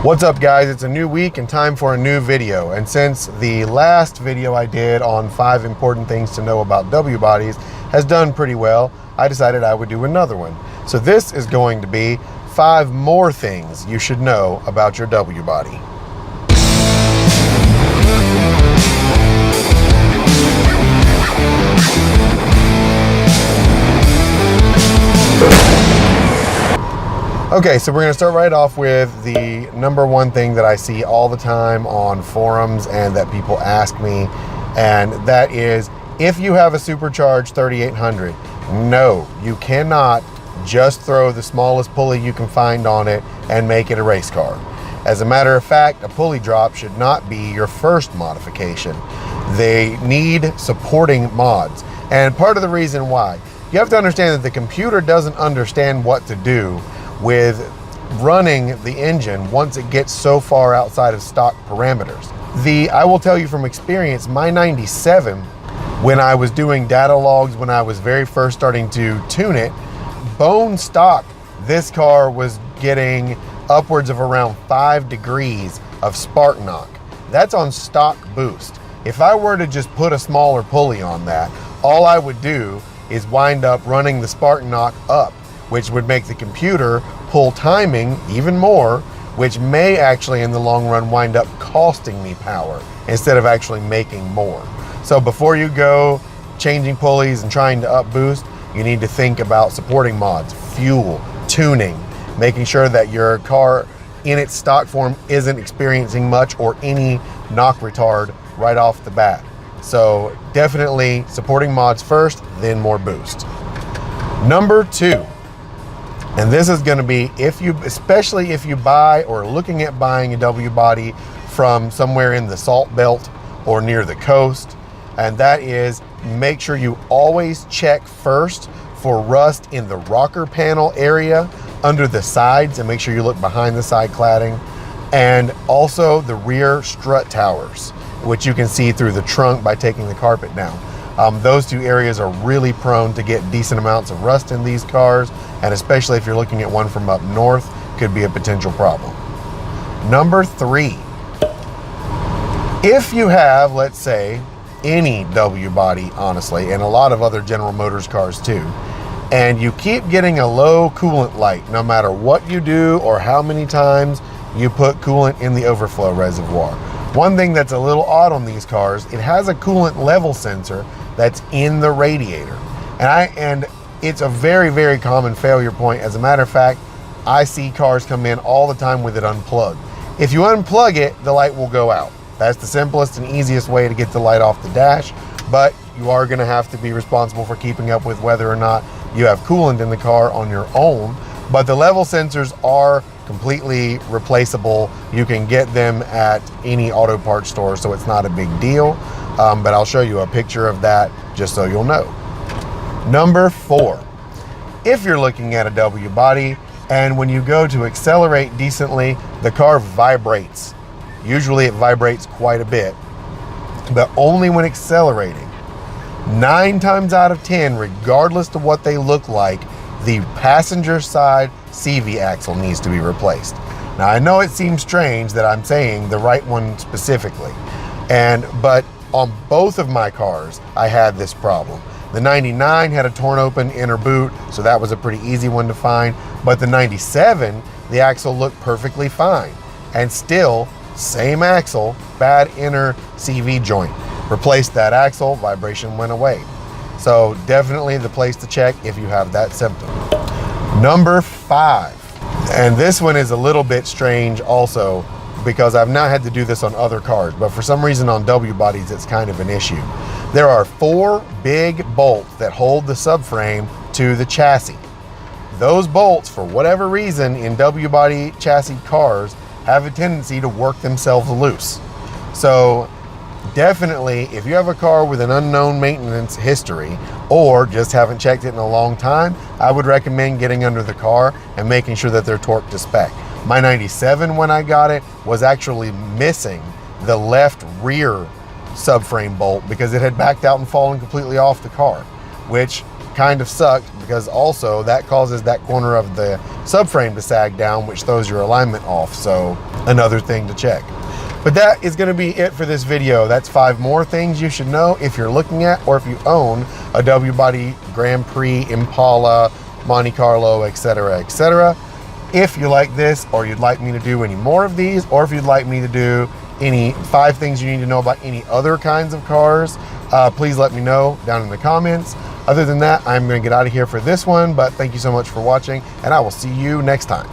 What's up guys, it's a new week and time for a new video. And since the last video I did on 5 important things to know about W bodies has done pretty well, I decided I would do another one. So this is going to be 5 more things you should know about your W body. Okay, so we're going to start right off with the number one thing that I see all the time on forums and that people ask me, and that is, if you have a supercharged 3800, no, you cannot just throw the smallest pulley you can find on it and make it a race car. As a matter of fact, a pulley drop should not be your first modification. They need supporting mods, and part of the reason why, you have to understand that the computer doesn't understand what to do with running the engine once it gets so far outside of stock parameters. I will tell you from experience, my 97, when I was doing data logs, when I was very first starting to tune it, bone stock, this car was getting upwards of around 5 degrees of spark knock. That's on stock boost. If I were to just put a smaller pulley on that, all I would do is wind up running the spark knock up, which would make the computer pull timing even more, which may actually in the long run wind up costing me power instead of actually making more. So before you go changing pulleys and trying to up boost, you need to think about supporting mods, fuel, tuning, making sure that your car in its stock form isn't experiencing much or any knock retard right off the bat. So definitely supporting mods first, then more boost. Number 2, and this is going to be, especially if you buy or looking at buying a W body from somewhere in the salt belt or near the coast, and that is, make sure you always check first for rust in the rocker panel area under the sides, and make sure you look behind the side cladding, and also the rear strut towers, which you can see through the trunk by taking the carpet down. Those 2 areas are really prone to get decent amounts of rust in these cars, and especially if you're looking at one from up north, could be a potential problem. Number 3, if you have, let's say, any W body, honestly, and a lot of other General Motors cars too, and you keep getting a low coolant light, no matter what you do or how many times you put coolant in the overflow reservoir. One thing that's a little odd on these cars, it has a coolant level sensor that's in the radiator. And it's a very, very common failure point. As a matter of fact, I see cars come in all the time with it unplugged. If you unplug it, the light will go out. That's the simplest and easiest way to get the light off the dash, but you are gonna have to be responsible for keeping up with whether or not you have coolant in the car on your own. But the level sensors are completely replaceable. You can get them at any auto parts store, so it's not a big deal. But I'll show you a picture of that just so you'll know. Number 4, if you're looking at a W body and when you go to accelerate decently, the car vibrates. Usually it vibrates quite a bit, but only when accelerating. 9 times out of 10, regardless of what they look like, the passenger side CV axle needs to be replaced. Now I know it seems strange that I'm saying the right one specifically, but on both of my cars I had this problem. The 99 had a torn open inner boot, so that was a pretty easy one to find, but the 97, the axle looked perfectly fine, and still same axle, bad inner CV joint. Replaced that axle, vibration went away. So definitely the place to check if you have that symptom. Number 5, and this one is a little bit strange also, because I've not had to do this on other cars, but for some reason on W bodies it's kind of an issue. There are 4 big bolts that hold the subframe to the chassis. Those bolts, for whatever reason, in W body chassis cars have a tendency to work themselves loose. So definitely, if you have a car with an unknown maintenance history or just haven't checked it in a long time, I would recommend getting under the car and making sure that they're torqued to spec. My 97, when I got it, was actually missing the left rear subframe bolt because it had backed out and fallen completely off the car, which kind of sucked, because also that causes that corner of the subframe to sag down, which throws your alignment off. So another thing to check. But that is going to be it for this video. That's 5 more things you should know if you're looking at, or if you own a W body Grand Prix, Impala, Monte Carlo, etc., etc. If you like this, or you'd like me to do any more of these, or if you'd like me to do any 5 things you need to know about any other kinds of cars, please let me know down in the comments. Other than that, I'm going to get out of here for this one, but thank you so much for watching, and I will see you next time.